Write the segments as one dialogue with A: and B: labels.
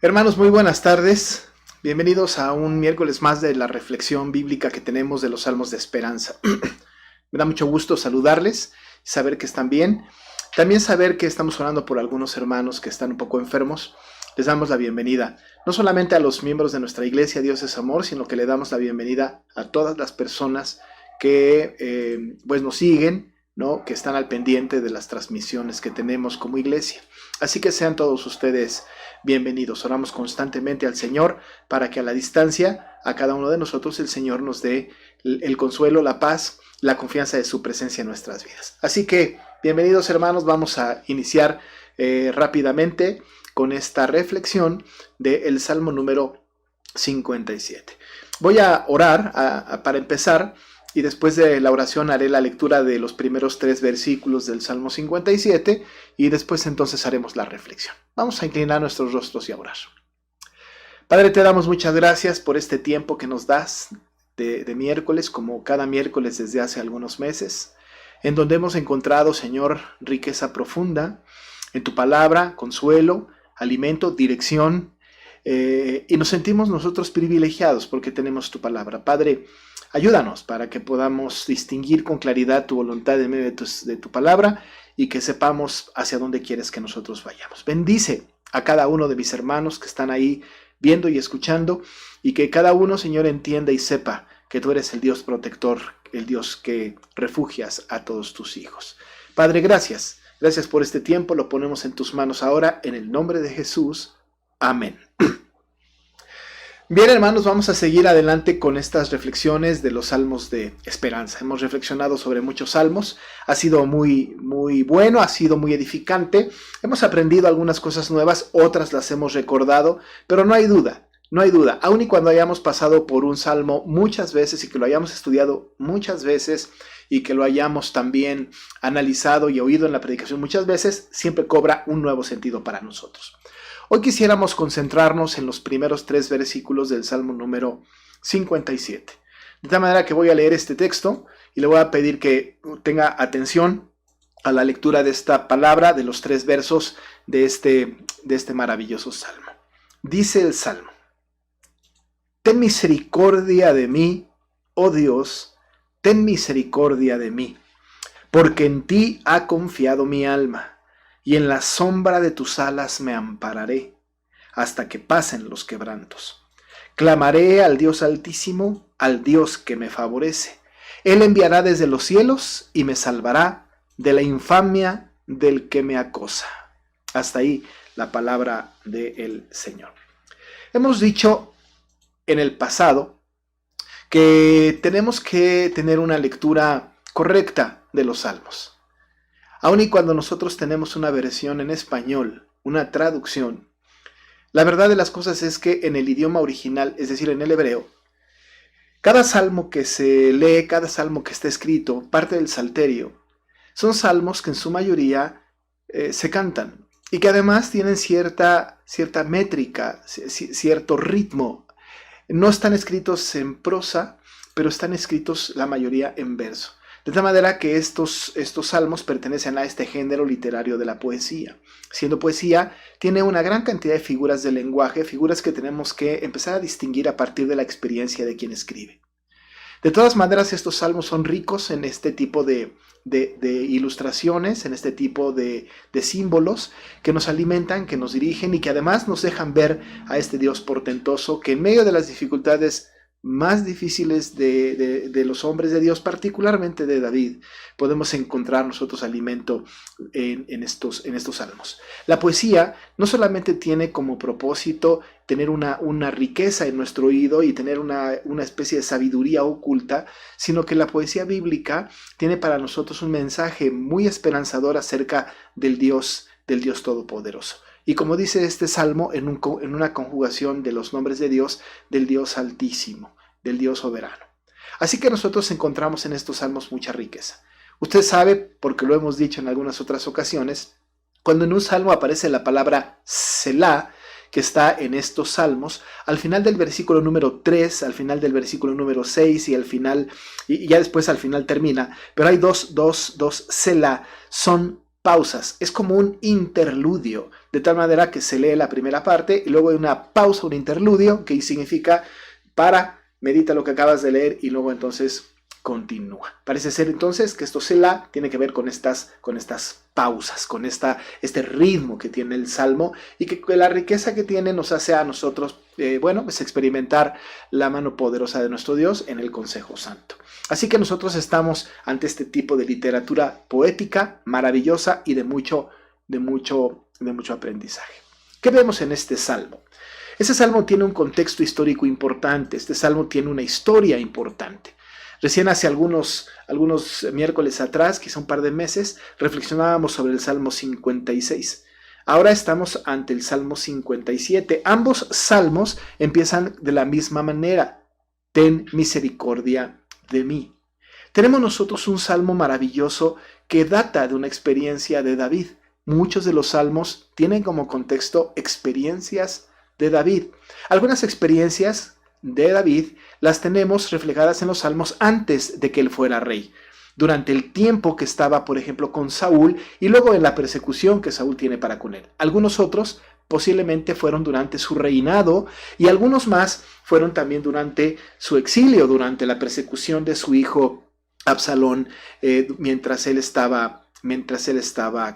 A: Hermanos, muy buenas tardes. Bienvenidos a un miércoles más de la reflexión bíblica que tenemos de los Salmos de Esperanza. Me da mucho gusto saludarles, saber que están bien. También saber que estamos orando por algunos hermanos que están un poco enfermos. Les damos la bienvenida, no solamente a los miembros de nuestra iglesia Dios es Amor, sino que le damos la bienvenida a todas las personas que pues nos siguen, ¿no? Que están al pendiente de las transmisiones que tenemos como iglesia. Así que sean todos ustedes bienvenidos. Oramos constantemente al Señor para que a la distancia, a cada uno de nosotros, el Señor nos dé el consuelo, la paz, la confianza de su presencia en nuestras vidas. Así que, bienvenidos hermanos, vamos a iniciar rápidamente con esta reflexión del Salmo número 57. Voy a orar para empezar. Y después de la oración haré la lectura de los primeros 3 versículos del Salmo 57 y después entonces haremos la reflexión. Vamos a inclinar nuestros rostros y a orar. Padre, te damos muchas gracias por este tiempo que nos das de miércoles, como cada miércoles desde hace algunos meses, en donde hemos encontrado, Señor, riqueza profunda en tu palabra, consuelo, alimento, dirección, y nos sentimos nosotros privilegiados porque tenemos tu palabra. Padre, ayúdanos para que podamos distinguir con claridad tu voluntad en medio de tu palabra y que sepamos hacia dónde quieres que nosotros vayamos. Bendice a cada uno de mis hermanos que están ahí viendo y escuchando y que cada uno, Señor, entienda y sepa que tú eres el Dios protector, el Dios que refugias a todos tus hijos. Padre, gracias. Gracias por este tiempo. Lo ponemos en tus manos ahora en el nombre de Jesús. Amén. Bien, hermanos, vamos a seguir adelante con estas reflexiones de los salmos de esperanza. Hemos reflexionado sobre muchos salmos, ha sido muy bueno, ha sido muy edificante. Hemos aprendido algunas cosas nuevas, otras las hemos recordado, pero no hay duda, aun y cuando hayamos pasado por un salmo muchas veces y que lo hayamos estudiado muchas veces y que lo hayamos también analizado y oído en la predicación muchas veces, siempre cobra un nuevo sentido para nosotros. Hoy quisiéramos concentrarnos en los primeros 3 versículos del Salmo número 57. De tal manera que voy a leer este texto y le voy a pedir que tenga atención a la lectura de esta palabra, de los 3 versos de este maravilloso Salmo. Dice el Salmo: Ten misericordia de mí, oh Dios, ten misericordia de mí, porque en ti ha confiado mi alma. Y en la sombra de tus alas me ampararé, hasta que pasen los quebrantos. Clamaré al Dios Altísimo, al Dios que me favorece. Él enviará desde los cielos y me salvará de la infamia del que me acosa. Hasta ahí la palabra del Señor. Hemos dicho en el pasado que tenemos que tener una lectura correcta de los salmos. Aun y cuando nosotros tenemos una versión en español, una traducción, la verdad de las cosas es que en el idioma original, es decir, en el hebreo, cada salmo que se lee, cada salmo que está escrito, parte del salterio, son salmos que en su mayoría se cantan y que además tienen cierta métrica, cierto ritmo. No están escritos en prosa, pero están escritos la mayoría en verso. De tal manera que estos salmos pertenecen a este género literario de la poesía. Siendo poesía, tiene una gran cantidad de figuras del lenguaje, figuras que tenemos que empezar a distinguir a partir de la experiencia de quien escribe. De todas maneras, estos salmos son ricos en este tipo de ilustraciones, en este tipo de símbolos que nos alimentan, que nos dirigen y que además nos dejan ver a este Dios portentoso que en medio de las dificultades más difíciles de los hombres de Dios, particularmente de David, podemos encontrar nosotros alimento en estos salmos. La poesía no solamente tiene como propósito tener una riqueza en nuestro oído y tener una especie de sabiduría oculta, sino que la poesía bíblica tiene para nosotros un mensaje muy esperanzador acerca del Dios Todopoderoso. Y como dice este salmo, en una conjugación de los nombres de Dios, del Dios Altísimo, del Dios Soberano. Así que nosotros encontramos en estos salmos mucha riqueza. Usted sabe, porque lo hemos dicho en algunas otras ocasiones, cuando en un salmo aparece la palabra Selah, que está en estos salmos, al final del versículo número 3, al final del versículo número 6 y al final, y ya después al final termina, pero hay dos Selah, son pausas, es como un interludio, de tal manera que se lee la primera parte y luego hay una pausa, un interludio, que significa para, medita lo que acabas de leer y luego entonces continúa. Parece ser entonces que esto Selah tiene que ver con estas pausas, con este ritmo que tiene el Salmo y que la riqueza que tiene nos hace a nosotros, pues experimentar la mano poderosa de nuestro Dios en el consejo santo. Así que nosotros estamos ante este tipo de literatura poética, maravillosa y de mucho aprendizaje. ¿Qué vemos en este Salmo? Este Salmo tiene un contexto histórico importante, este Salmo tiene una historia importante. Recién hace algunos miércoles atrás, quizá un par de meses, reflexionábamos sobre el Salmo 56. Ahora estamos ante el Salmo 57. Ambos salmos empiezan de la misma manera. Ten misericordia de mí. Tenemos nosotros un salmo maravilloso que data de una experiencia de David. Muchos de los salmos tienen como contexto experiencias de David. Algunas experiencias de David las tenemos reflejadas en los salmos antes de que él fuera rey, durante el tiempo que estaba, por ejemplo, con Saúl y luego en la persecución que Saúl tiene para con él. Algunos otros posiblemente fueron durante su reinado y algunos más fueron también durante su exilio, durante la persecución de su hijo Absalón, mientras él estaba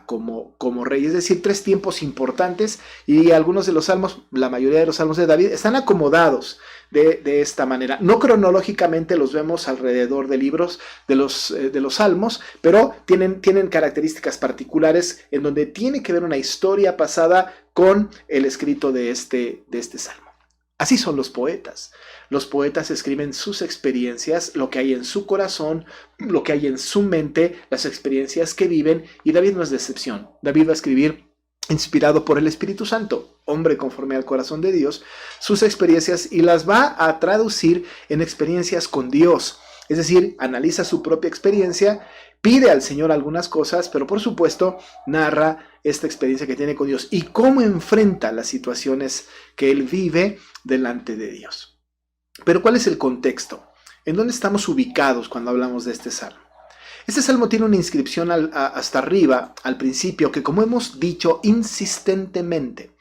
A: como rey. Es decir, 3 tiempos importantes y algunos de los salmos, la mayoría de los salmos de David, están acomodados de esta manera. No cronológicamente los vemos alrededor de libros de los salmos, pero tienen características particulares en donde tiene que ver una historia pasada con el escrito de este salmo. Así son los poetas. Los poetas escriben sus experiencias, lo que hay en su corazón, lo que hay en su mente, las experiencias que viven, y David no es de excepción. David va a escribir inspirado por el Espíritu Santo, hombre conforme al corazón de Dios, sus experiencias y las va a traducir en experiencias con Dios. Es decir, analiza su propia experiencia, pide al Señor algunas cosas, pero por supuesto narra esta experiencia que tiene con Dios y cómo enfrenta las situaciones que él vive delante de Dios. Pero ¿cuál es el contexto? ¿En dónde estamos ubicados cuando hablamos de este salmo? Este salmo tiene una inscripción hasta arriba, al principio, que como hemos dicho insistentemente,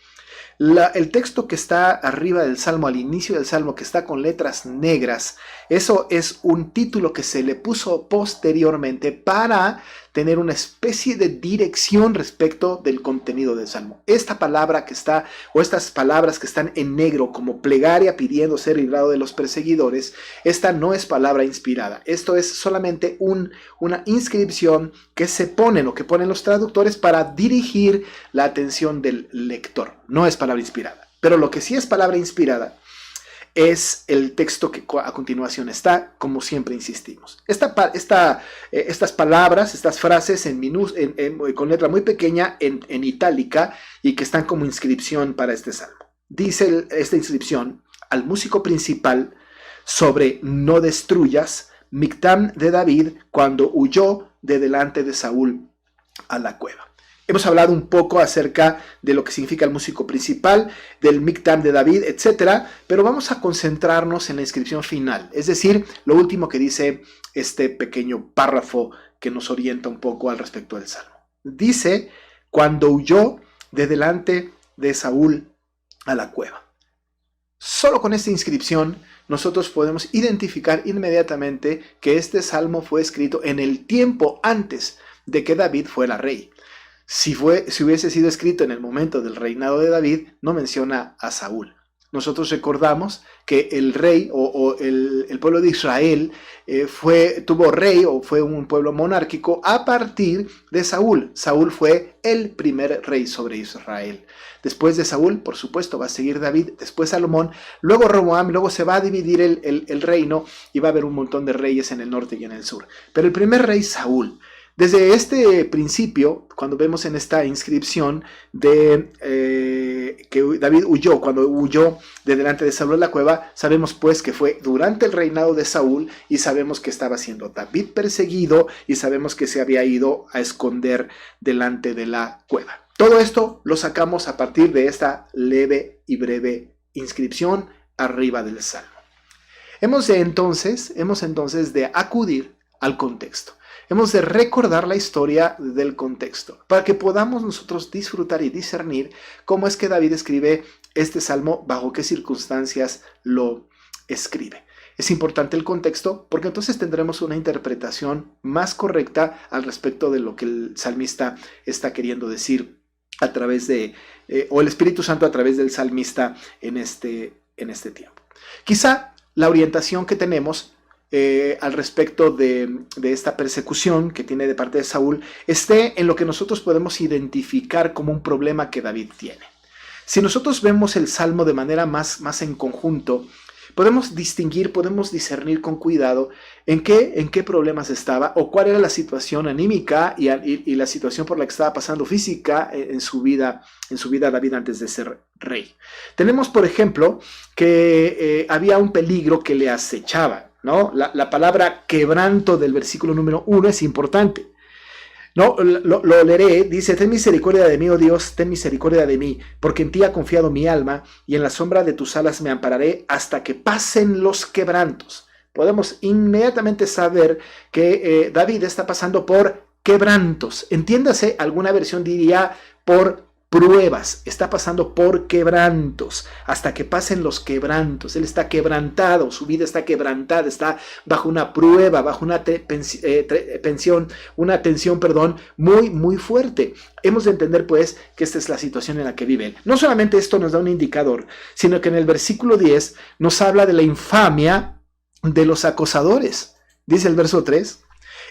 A: el texto que está arriba del salmo, al inicio del salmo, que está con letras negras, eso es un título que se le puso posteriormente para tener una especie de dirección respecto del contenido del salmo. Esta palabra que está, o estas palabras que están en negro como plegaria pidiendo ser librado de los perseguidores, esta no es palabra inspirada. Esto es solamente una inscripción que se ponen o que ponen los traductores para dirigir la atención del lector. No es palabra inspirada. Pero lo que sí es palabra inspirada es el texto que a continuación está, como siempre insistimos. Estas palabras, estas frases con letra muy pequeña en itálica y que están como inscripción para este salmo. Dice esta inscripción: al músico principal sobre no destruyas, Mictam de David cuando huyó de delante de Saúl a la cueva. Hemos hablado un poco acerca de lo que significa el músico principal, del Mictam de David, etc. Pero vamos a concentrarnos en la inscripción final, es decir, lo último que dice este pequeño párrafo que nos orienta un poco al respecto del salmo. Dice, cuando huyó de delante de Saúl a la cueva. Solo con esta inscripción nosotros podemos identificar inmediatamente que este salmo fue escrito en el tiempo antes de que David fuera rey. Si hubiese sido escrito en el momento del reinado de David, no menciona a Saúl. Nosotros recordamos que el rey o el pueblo de Israel tuvo rey o fue un pueblo monárquico a partir de Saúl. Saúl fue el primer rey sobre Israel. Después de Saúl, por supuesto, va a seguir David, después Salomón, luego Roboam, luego se va a dividir el reino y va a haber un montón de reyes en el norte y en el sur. Pero el primer rey, Saúl. Desde este principio, cuando vemos en esta inscripción de que David huyó, cuando huyó de delante de Saúl en la cueva, sabemos pues que fue durante el reinado de Saúl y sabemos que estaba siendo David perseguido y sabemos que se había ido a esconder delante de la cueva. Todo esto lo sacamos a partir de esta leve y breve inscripción arriba del salmo. Hemos entonces de acudir al contexto. Hemos de recordar la historia del contexto para que podamos nosotros disfrutar y discernir cómo es que David escribe este salmo, bajo qué circunstancias lo escribe. Es importante el contexto porque entonces tendremos una interpretación más correcta al respecto de lo que el salmista está queriendo decir a través de, o el Espíritu Santo a través del salmista en este tiempo. Quizá la orientación que tenemos al respecto de esta persecución que tiene de parte de Saúl esté en lo que nosotros podemos identificar como un problema que David tiene. Si nosotros vemos el Salmo de manera más en conjunto, podemos distinguir, podemos discernir con cuidado en qué problemas estaba o cuál era la situación anímica y la situación por la que estaba pasando física en su vida David antes de ser rey. Tenemos, por ejemplo, que había un peligro que le acechaba, ¿no? La palabra quebranto del versículo número 1 es importante. No, lo leeré, dice: ten misericordia de mí, oh Dios, ten misericordia de mí, porque en ti ha confiado mi alma, y en la sombra de tus alas me ampararé hasta que pasen los quebrantos. Podemos inmediatamente saber que David está pasando por quebrantos. Entiéndase, alguna versión diría por pruebas, está pasando por quebrantos, hasta que pasen los quebrantos. Él está quebrantado, su vida está quebrantada, está bajo una prueba, bajo una tensión muy fuerte. Hemos de entender pues que esta es la situación en la que vive él. No solamente esto nos da un indicador, sino que en el versículo 10 nos habla de la infamia de los acosadores. Dice el verso 3: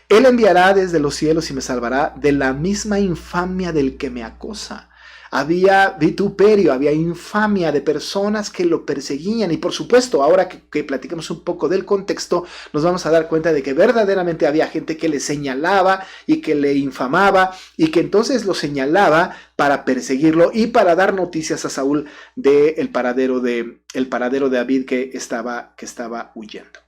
A: Él enviará desde los cielos y me salvará de la misma infamia del que me acosa. Había vituperio, había infamia de personas que lo perseguían. Y por supuesto, ahora que platiquemos un poco del contexto, nos vamos a dar cuenta de que verdaderamente había gente que le señalaba y que le infamaba y que entonces lo señalaba para perseguirlo y para dar noticias a Saúl del paradero de David que estaba huyendo.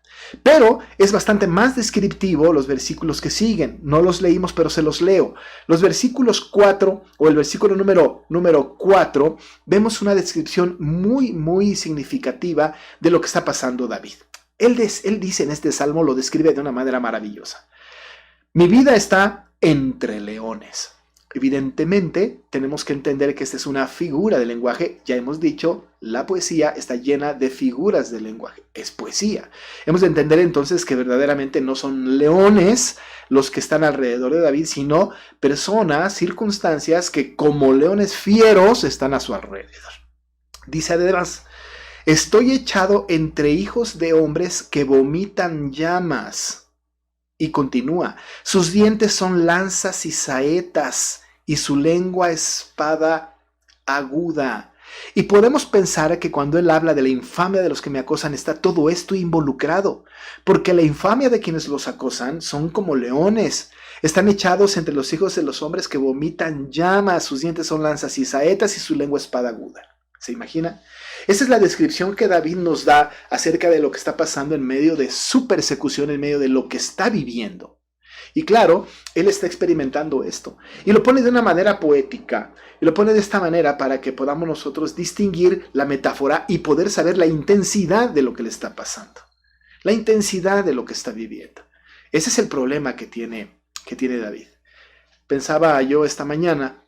A: Pero es bastante más descriptivo los versículos que siguen. No los leímos, pero se los leo. Los versículos 4 o el versículo número 4, vemos una descripción muy significativa de lo que está pasando David. Él dice en este salmo, lo describe de una manera maravillosa: mi vida está entre leones. Evidentemente, tenemos que entender que esta es una figura del lenguaje. Ya hemos dicho, la poesía está llena de figuras del lenguaje. Es poesía. Hemos de entender entonces que verdaderamente no son leones los que están alrededor de David, sino personas, circunstancias que como leones fieros están a su alrededor. Dice además: estoy echado entre hijos de hombres que vomitan llamas. Y continúa: sus dientes son lanzas y saetas, y su lengua espada aguda. Y podemos pensar que cuando él habla de la infamia de los que me acosan está todo esto involucrado, porque la infamia de quienes los acosan son como leones. Están echados entre los hijos de los hombres que vomitan llamas, sus dientes son lanzas y saetas y su lengua espada aguda. ¿Se imagina? Esa es la descripción que David nos da acerca de lo que está pasando en medio de su persecución, en medio de lo que está viviendo. Y claro, él está experimentando esto. Y lo pone de una manera poética. Y lo pone de esta manera para que podamos nosotros distinguir la metáfora y poder saber la intensidad de lo que le está pasando. La intensidad de lo que está viviendo. Ese es el problema que tiene David. Pensaba yo esta mañana,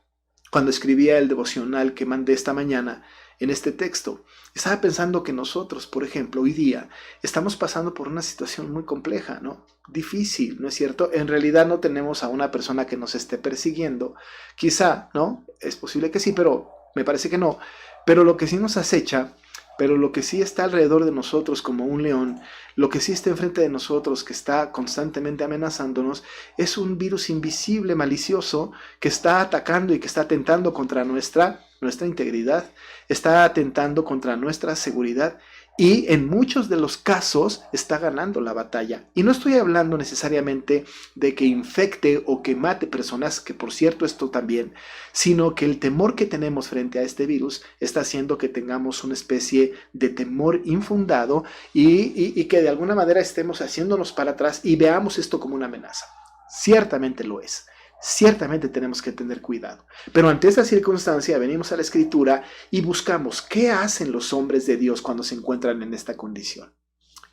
A: cuando escribía el devocional que mandé esta mañana, en este texto, estaba pensando que nosotros, por ejemplo, hoy día estamos pasando por una situación muy compleja, ¿no? Difícil, ¿no es cierto? En realidad no tenemos a una persona que nos esté persiguiendo. Quizá, ¿no? Es posible que sí, pero me parece que no. Pero lo que sí nos acecha, pero lo que sí está alrededor de nosotros como un león, lo que sí está enfrente de nosotros, que está constantemente amenazándonos, es un virus invisible, malicioso, que está atacando y que está atentando contra nuestra integridad, está atentando contra nuestra seguridad y en muchos de los casos está ganando la batalla. Y no estoy hablando necesariamente de que infecte o que mate personas, que por cierto esto también, sino que el temor que tenemos frente a este virus está haciendo que tengamos una especie de temor infundado y que de alguna manera estemos haciéndonos para atrás y veamos esto como una amenaza. Ciertamente lo es. Ciertamente tenemos que tener cuidado. Pero ante esta circunstancia venimos a la Escritura y buscamos qué hacen los hombres de Dios cuando se encuentran en esta condición.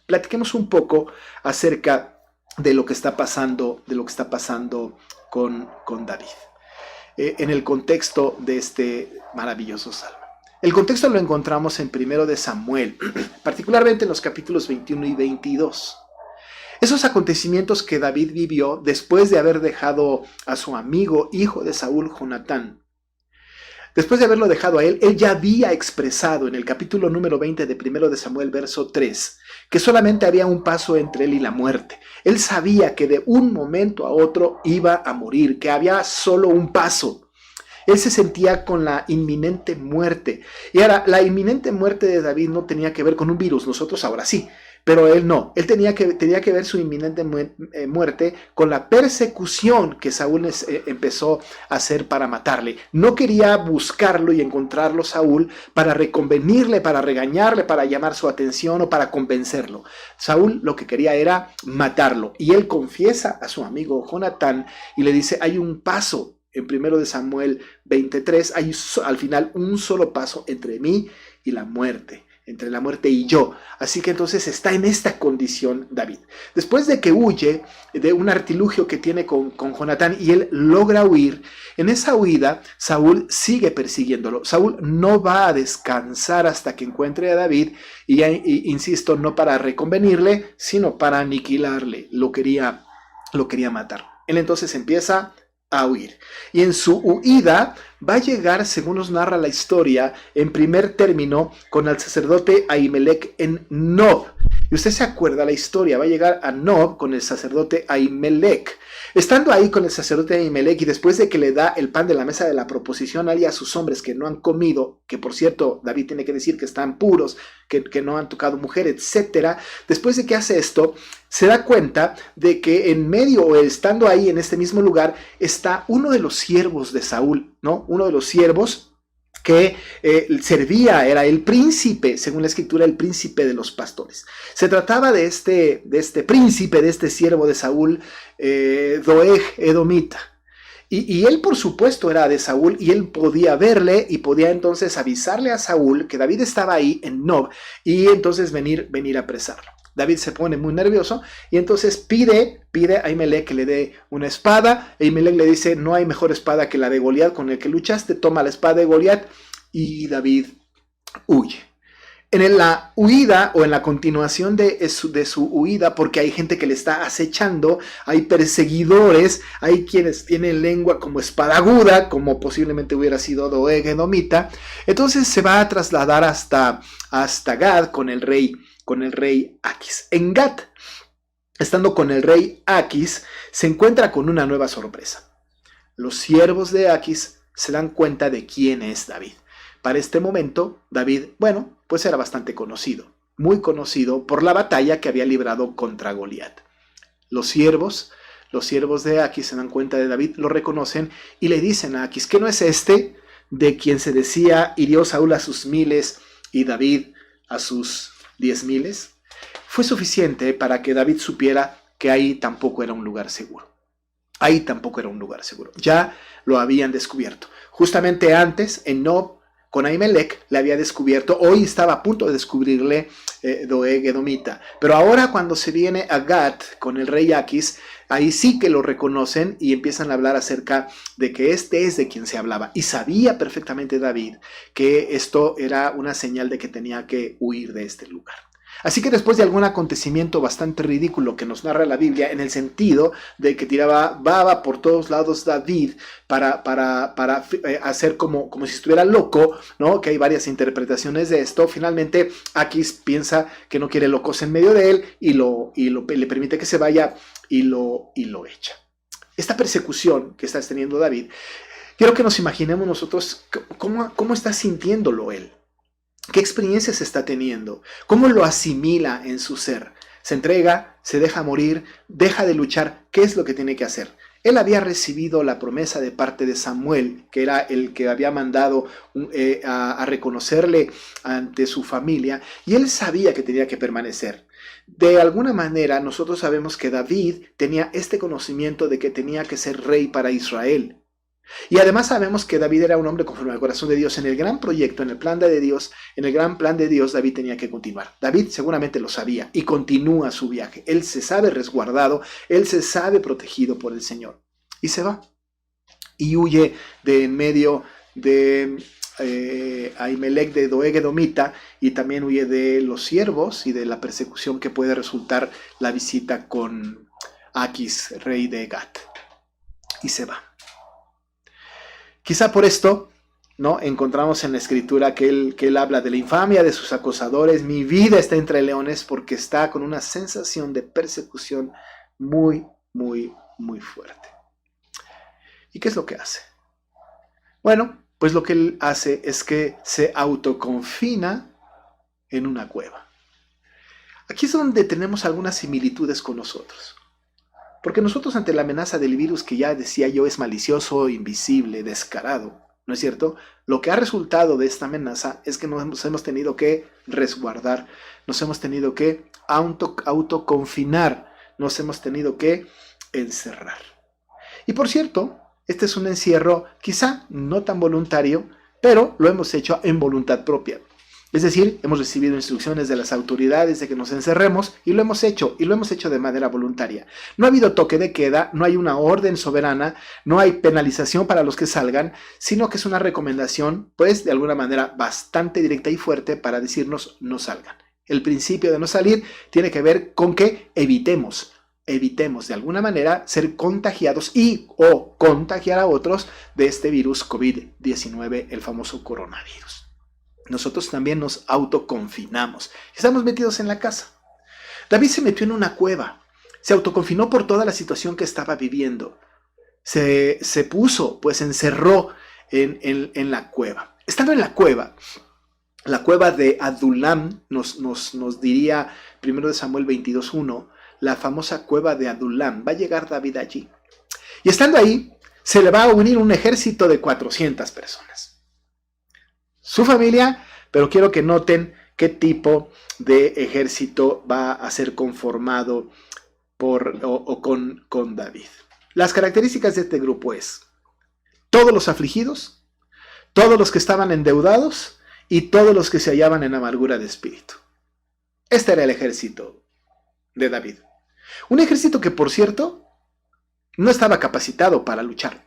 A: Platiquemos un poco acerca de lo que está pasando, con David, en el contexto de este maravilloso salmo. El contexto lo encontramos en 1 de Samuel, particularmente en los capítulos 21 y 22. Esos acontecimientos que David vivió después de haber dejado a su amigo, hijo de Saúl, Jonatán. Después de haberlo dejado a él ya había expresado en el capítulo número 20 de 1 de Samuel, verso 3, que solamente había un paso entre él y la muerte. Él sabía que de un momento a otro iba a morir, que había solo un paso. Él se sentía con la inminente muerte. Y ahora, la inminente muerte de David no tenía que ver con un virus, nosotros ahora sí. Pero él no, él tenía que ver su inminente muerte con la persecución que Saúl empezó a hacer para matarle. No quería buscarlo y encontrarlo Saúl para reconvenirle, para regañarle, para llamar su atención o para convencerlo. Saúl lo que quería era matarlo. Y él confiesa a su amigo Jonatán y le dice, hay un paso en 1 de Samuel 23, hay al final un solo paso entre mí y la muerte. Entre la muerte y yo. Así que entonces está en esta condición David. Después de que huye de un artilugio que tiene con Jonatán y él logra huir, en esa huida Saúl sigue persiguiéndolo. Saúl no va a descansar hasta que encuentre a David y insisto, no para reconvenirle, sino para aniquilarle. Lo quería matar. Él entonces empieza a huir. Y en su huida va a llegar, según nos narra la historia, en primer término con el sacerdote Ahimelech en Nob. Y usted se acuerda la historia, va a llegar a Nob con el sacerdote Ahimelech. Estando ahí con el sacerdote Ahimelech y después de que le da el pan de la mesa de la proposición a sus hombres que no han comido, que por cierto David tiene que decir que están puros, que no han tocado mujer, etc. Después de que hace esto, se da cuenta de que en medio o estando ahí en este mismo lugar está uno de los siervos de Saúl, ¿no? Uno de los siervos que servía, era el príncipe, según la escritura, el príncipe de los pastores. Se trataba de este príncipe, de este siervo de Saúl, Doeg Edomita. Y él, por supuesto, era de Saúl y él podía verle y podía entonces avisarle a Saúl que David estaba ahí en Nob y entonces venir a apresarlo. David se pone muy nervioso y entonces pide a Ahimelech que le dé una espada. Ahimelech le dice, no hay mejor espada que la de Goliat con el que luchaste, toma la espada de Goliat, y David huye. En la huida o en la continuación de su huida, porque hay gente que le está acechando, hay perseguidores, hay quienes tienen lengua como espada aguda, como posiblemente hubiera sido Doeg Edomita, entonces se va a trasladar hasta Gad con el rey Aquis. En Gat, estando con el rey Aquis, se encuentra con una nueva sorpresa. Los siervos de Aquis se dan cuenta de quién es David. Para este momento, David, pues era bastante conocido, muy conocido por la batalla que había librado contra Goliat. Los siervos de Aquis se dan cuenta de David, lo reconocen y le dicen a Aquis que no es este de quien se decía hirió Saúl a sus 1000 y David a sus 10,000. Fue suficiente para que David supiera que ahí tampoco era un lugar seguro. Ya lo habían descubierto. Justamente antes, en Nob, con Ahimelech, le había descubierto, hoy estaba a punto de descubrirle Doeg Edomita. Pero ahora cuando se viene a Gat con el rey Aquis, ahí sí que lo reconocen y empiezan a hablar acerca de que este es de quien se hablaba. Y sabía perfectamente David que esto era una señal de que tenía que huir de este lugar. Así que después de algún acontecimiento bastante ridículo que nos narra la Biblia, en el sentido de que tiraba baba por todos lados David para hacer como si estuviera loco, ¿no? Que hay varias interpretaciones de esto. Finalmente, Aquis piensa que no quiere locos en medio de él y le permite que se vaya y lo echa. Esta persecución que está teniendo David, quiero que nos imaginemos nosotros cómo está sintiéndolo él. ¿Qué experiencias está teniendo? ¿Cómo lo asimila en su ser? ¿Se entrega? ¿Se deja morir? ¿Deja de luchar? ¿Qué es lo que tiene que hacer? Él había recibido la promesa de parte de Samuel, que era el que había mandado a reconocerle ante su familia, y él sabía que tenía que permanecer. De alguna manera, nosotros sabemos que David tenía este conocimiento de que tenía que ser rey para Israel. Y además sabemos que David era un hombre conforme al corazón de Dios. En el gran proyecto, en el plan de Dios, David tenía que continuar. David seguramente lo sabía y continúa su viaje. Él se sabe resguardado, él se sabe protegido por el Señor. Y se va. Y huye de en medio de Ahimelech de Doeg Edomita, y también huye de los siervos y de la persecución que puede resultar la visita con Aquis, rey de Gat. Y se va. Quizá por esto, ¿no?, encontramos en la escritura que él habla de la infamia de sus acosadores. Mi vida está entre leones, porque está con una sensación de persecución muy, muy, muy fuerte. ¿Y qué es lo que hace? Bueno, pues lo que él hace es que se autoconfina en una cueva. Aquí es donde tenemos algunas similitudes con nosotros. Porque nosotros, ante la amenaza del virus, que ya decía yo es malicioso, invisible, descarado, ¿no es cierto? Lo que ha resultado de esta amenaza es que nos hemos tenido que resguardar, nos hemos tenido que autoconfinar, nos hemos tenido que encerrar. Y por cierto, este es un encierro quizá no tan voluntario, pero lo hemos hecho en voluntad propia. Es decir, hemos recibido instrucciones de las autoridades de que nos encerremos y lo hemos hecho de manera voluntaria. No ha habido toque de queda, no hay una orden soberana, no hay penalización para los que salgan, sino que es una recomendación, pues de alguna manera bastante directa y fuerte, para decirnos no salgan. El principio de no salir tiene que ver con que evitemos de alguna manera ser contagiados y o contagiar a otros de este virus COVID-19, el famoso coronavirus. Nosotros también nos autoconfinamos. Estamos metidos en la casa. David se metió en una cueva. Se autoconfinó por toda la situación que estaba viviendo. Se puso, pues encerró en la cueva. Estando en la cueva de Adulam, nos diría 1 Samuel 22:1, la famosa cueva de Adulam. Va a llegar David allí. Y estando ahí, se le va a unir un ejército de 400 personas. Su familia, pero quiero que noten qué tipo de ejército va a ser conformado con David. Las características de este grupo es todos los afligidos, todos los que estaban endeudados y todos los que se hallaban en amargura de espíritu. Este era el ejército de David. Un ejército que, por cierto, no estaba capacitado para luchar.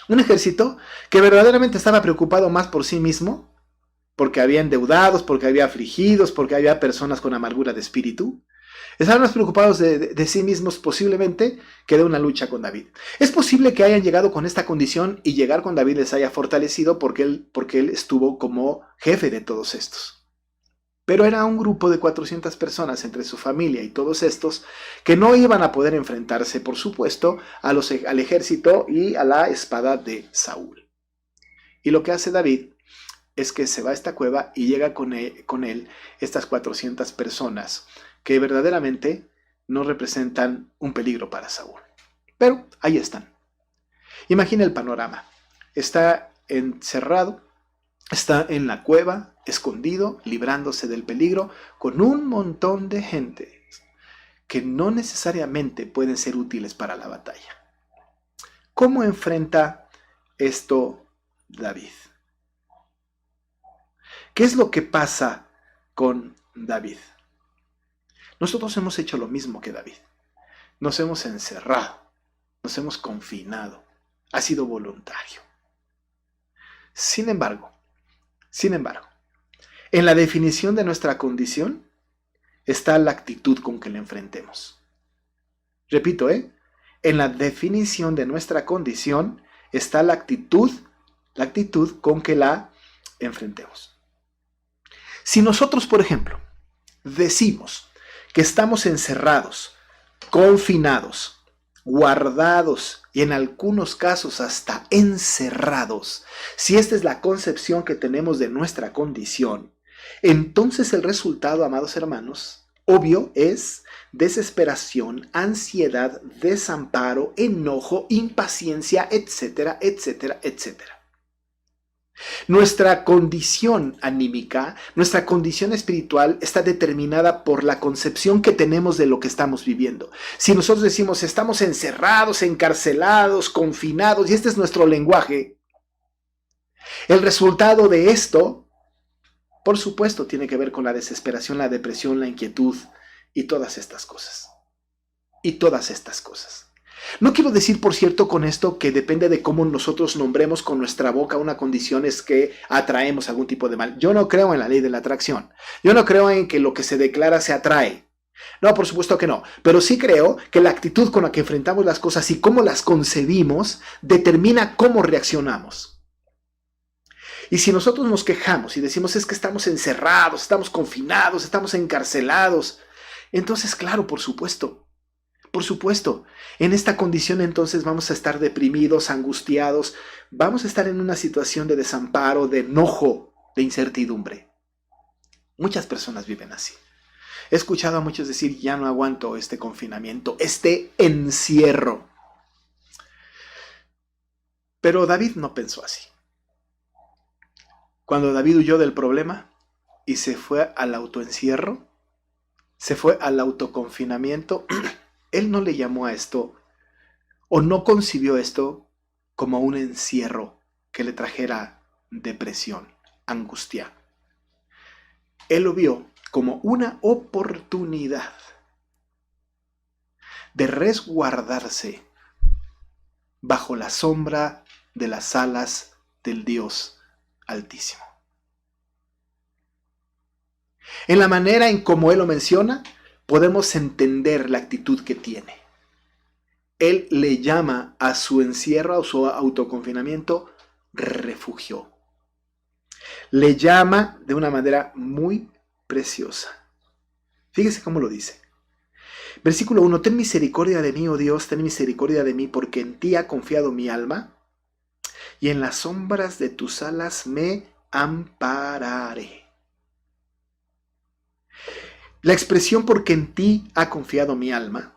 A: Un ejército que verdaderamente estaba preocupado más por sí mismo, porque había endeudados, porque había afligidos, porque había personas con amargura de espíritu. Estaban más preocupados de sí mismos posiblemente que de una lucha con David. Es posible que hayan llegado con esta condición y llegar con David les haya fortalecido porque él estuvo como jefe de todos estos. Pero era un grupo de 400 personas entre su familia y todos estos que no iban a poder enfrentarse, por supuesto, al ejército y a la espada de Saúl. Y lo que hace David es que se va a esta cueva y llega con él estas 400 personas que verdaderamente no representan un peligro para Saúl. Pero ahí están. Imagina el panorama. Está encerrado, está en la cueva, escondido, librándose del peligro, con un montón de gente que no necesariamente pueden ser útiles para la batalla. ¿Cómo enfrenta esto David? ¿Qué es lo que pasa con David? Nosotros hemos hecho lo mismo que David. Nos hemos encerrado, nos hemos confinado. Ha sido voluntario. Sin embargo, en la definición de nuestra condición está la actitud con que la enfrentemos. Repito, en la definición de nuestra condición está la actitud con que la enfrentemos. Si nosotros, por ejemplo, decimos que estamos encerrados, confinados, guardados y en algunos casos hasta encerrados, si esta es la concepción que tenemos de nuestra condición, entonces el resultado, amados hermanos, obvio es desesperación, ansiedad, desamparo, enojo, impaciencia, etcétera, etcétera, etcétera. Nuestra condición anímica, nuestra condición espiritual está determinada por la concepción que tenemos de lo que estamos viviendo. Si nosotros decimos estamos encerrados, encarcelados, confinados, y este es nuestro lenguaje, el resultado de esto, por supuesto, tiene que ver con la desesperación, la depresión, la inquietud y todas estas cosas. Y todas estas cosas. No quiero decir, por cierto, con esto que depende de cómo nosotros nombremos con nuestra boca una condición es que atraemos algún tipo de mal. Yo no creo en la ley de la atracción. Yo no creo en que lo que se declara se atrae. No, por supuesto que no. Pero sí creo que la actitud con la que enfrentamos las cosas y cómo las concebimos determina cómo reaccionamos. Y si nosotros nos quejamos y decimos es que estamos encerrados, estamos confinados, estamos encarcelados, entonces, claro, por supuesto, en esta condición entonces vamos a estar deprimidos, angustiados, vamos a estar en una situación de desamparo, de enojo, de incertidumbre. Muchas personas viven así. He escuchado a muchos decir, ya no aguanto este confinamiento, este encierro. Pero David no pensó así. Cuando David huyó del problema y se fue al autoencierro, se fue al autoconfinamiento, él no le llamó a esto o no concibió esto como un encierro que le trajera depresión, angustia. Él lo vio como una oportunidad de resguardarse bajo la sombra de las alas del Dios Altísimo. En la manera en como él lo menciona, podemos entender la actitud que tiene. Él le llama a su encierro, a su autoconfinamiento, refugio. Le llama de una manera muy preciosa. Fíjese cómo lo dice. Versículo 1. Ten misericordia de mí, oh Dios, ten misericordia de mí, porque en ti ha confiado mi alma, y en las sombras de tus alas me ampararé. La expresión porque en ti ha confiado mi alma,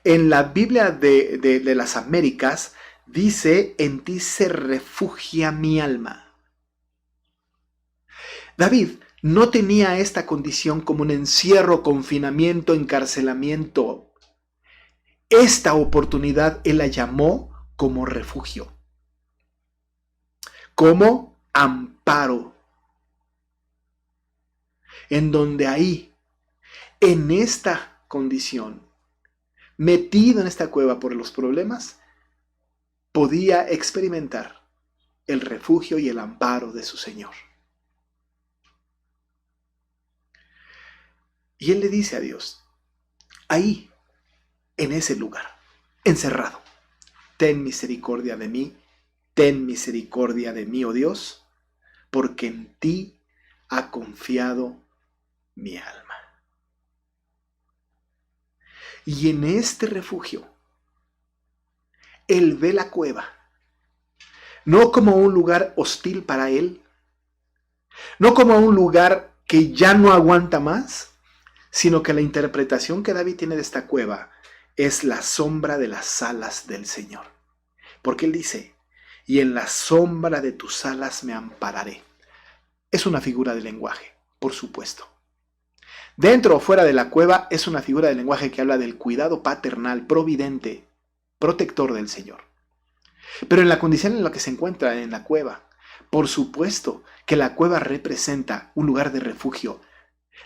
A: en la Biblia de las Américas, dice, en ti se refugia mi alma. David no tenía esta condición como un encierro, confinamiento, encarcelamiento. Esta oportunidad él la llamó como refugio, como amparo, en donde ahí, en esta condición, metido en esta cueva por los problemas, podía experimentar el refugio y el amparo de su Señor. Y él le dice a Dios, ahí, en ese lugar, encerrado, ten misericordia de mí, oh Dios, porque en ti ha confiado mi alma. Y en este refugio, él ve la cueva, no como un lugar hostil para él, no como un lugar que ya no aguanta más, sino que la interpretación que David tiene de esta cueva es la sombra de las alas del Señor. Porque él dice, y en la sombra de tus alas me ampararé. Es una figura de lenguaje, por supuesto. Dentro o fuera de la cueva es una figura de lenguaje que habla del cuidado paternal, providente, protector del Señor. Pero en la condición en la que se encuentra en la cueva, por supuesto que la cueva representa un lugar de refugio.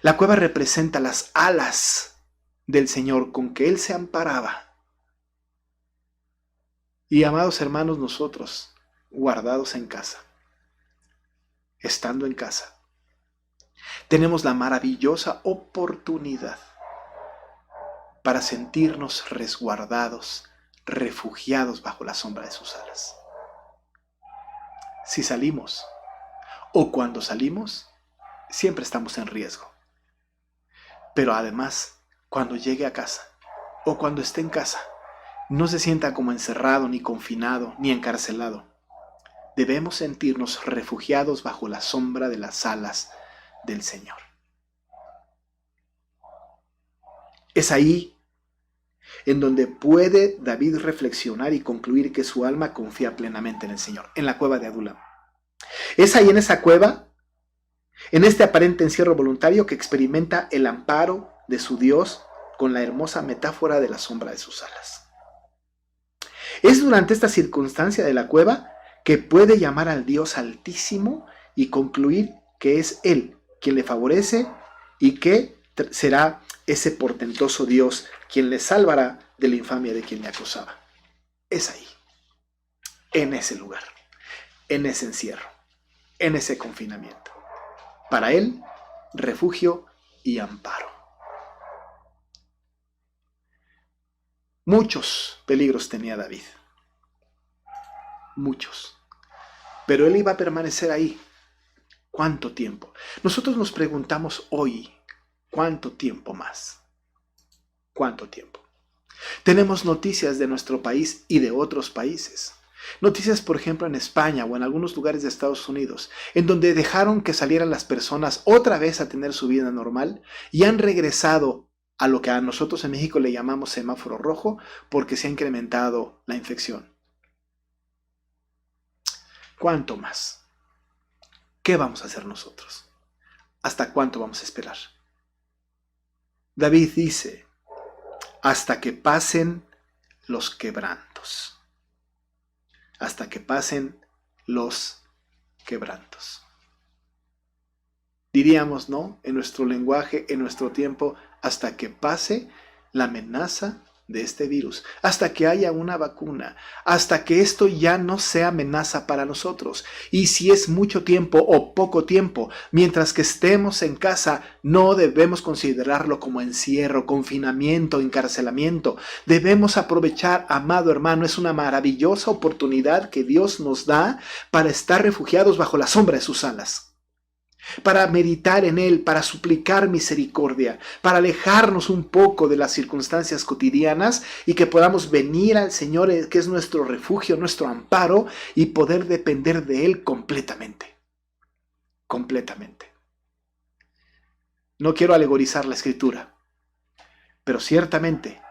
A: La cueva representa las alas del Señor con que Él se amparaba. Y amados hermanos, nosotros, guardados en casa, estando en casa, tenemos la maravillosa oportunidad para sentirnos resguardados, refugiados bajo la sombra de sus alas. Si salimos o cuando salimos, siempre estamos en riesgo. Pero además, cuando llegue a casa o cuando esté en casa, no se sienta como encerrado, ni confinado, ni encarcelado. Debemos sentirnos refugiados bajo la sombra de las alas del Señor. Es ahí en donde puede David reflexionar y concluir que su alma confía plenamente en el Señor, en la cueva de Adulam. Es ahí en esa cueva, en este aparente encierro voluntario, que experimenta el amparo de su Dios con la hermosa metáfora de la sombra de sus alas. Es durante esta circunstancia de la cueva que puede llamar al Dios Altísimo y concluir que es Él quien le favorece y que será ese portentoso Dios quien le salvará de la infamia de quien le acosaba. Es ahí, en ese lugar, en ese encierro, en ese confinamiento. Para Él, refugio y amparo. Muchos peligros tenía David. Muchos. Pero él iba a permanecer ahí. ¿Cuánto tiempo? Nosotros nos preguntamos hoy, ¿cuánto tiempo más? ¿Cuánto tiempo? Tenemos noticias de nuestro país y de otros países. Noticias, por ejemplo, en España o en algunos lugares de Estados Unidos, en donde dejaron que salieran las personas otra vez a tener su vida normal y han regresado a lo que a nosotros en México le llamamos semáforo rojo porque se ha incrementado la infección. ¿Cuánto más? ¿Qué vamos a hacer nosotros? ¿Hasta cuánto vamos a esperar? David dice, hasta que pasen los quebrantos. Hasta que pasen los quebrantos. Diríamos, ¿no? En nuestro lenguaje, en nuestro tiempo, hasta que pase la amenaza de este virus, hasta que haya una vacuna, hasta que esto ya no sea amenaza para nosotros. Y si es mucho tiempo o poco tiempo, mientras que estemos en casa, no debemos considerarlo como encierro, confinamiento, encarcelamiento. Debemos aprovechar, amado hermano, es una maravillosa oportunidad que Dios nos da para estar refugiados bajo la sombra de sus alas. Para meditar en Él, para suplicar misericordia, para alejarnos un poco de las circunstancias cotidianas y que podamos venir al Señor, que es nuestro refugio, nuestro amparo, y poder depender de Él completamente. Completamente. No quiero alegorizar la Escritura, pero ciertamente,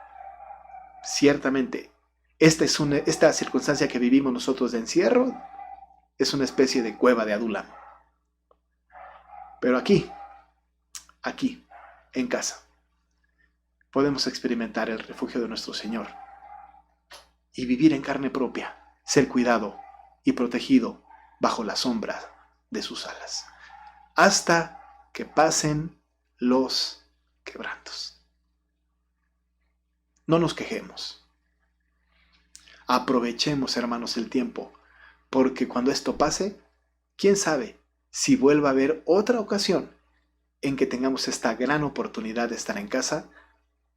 A: esta circunstancia que vivimos nosotros de encierro es una especie de cueva de Adulam. Pero aquí, en casa, podemos experimentar el refugio de nuestro Señor y vivir en carne propia, ser cuidado y protegido bajo la sombra de sus alas, hasta que pasen los quebrantos. No nos quejemos. Aprovechemos, hermanos, el tiempo, porque cuando esto pase, ¿quién sabe si vuelva a haber otra ocasión en que tengamos esta gran oportunidad de estar en casa,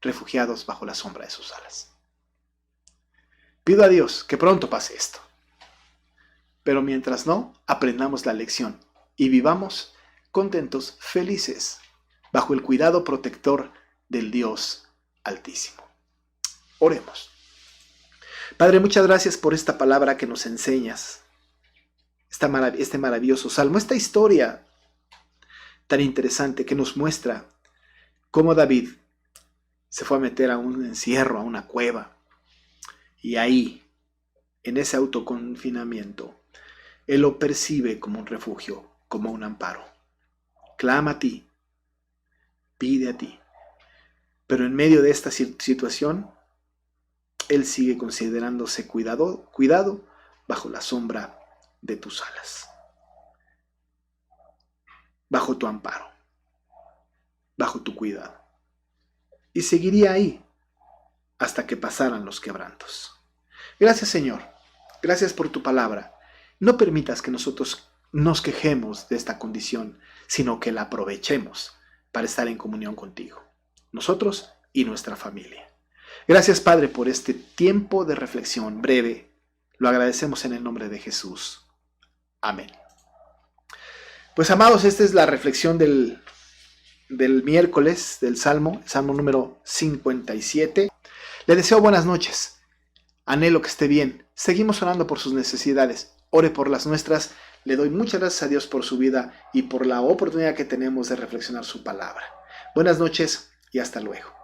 A: refugiados bajo la sombra de sus alas? Pido a Dios que pronto pase esto. Pero mientras no, aprendamos la lección y vivamos contentos, felices, bajo el cuidado protector del Dios Altísimo. Oremos. Padre, muchas gracias por esta palabra que nos enseñas. Este maravilloso salmo, esta historia tan interesante que nos muestra cómo David se fue a meter a un encierro, a una cueva, y ahí, en ese autoconfinamiento, él lo percibe como un refugio, como un amparo. Clama a ti, pide a ti, pero en medio de esta situación, él sigue considerándose cuidado bajo la sombra de tus alas, bajo tu amparo, bajo tu cuidado. Y seguiría ahí hasta que pasaran los quebrantos. Gracias, Señor. Gracias por tu palabra. No permitas que nosotros nos quejemos de esta condición, sino que la aprovechemos para estar en comunión contigo, nosotros y nuestra familia. Gracias, Padre, por este tiempo de reflexión breve. Lo agradecemos en el nombre de Jesús. Amén. Pues, amados, esta es la reflexión del miércoles del Salmo, el Salmo número 57. Le deseo buenas noches. Anhelo que esté bien. Seguimos orando por sus necesidades. Ore por las nuestras. Le doy muchas gracias a Dios por su vida y por la oportunidad que tenemos de reflexionar su palabra. Buenas noches y hasta luego.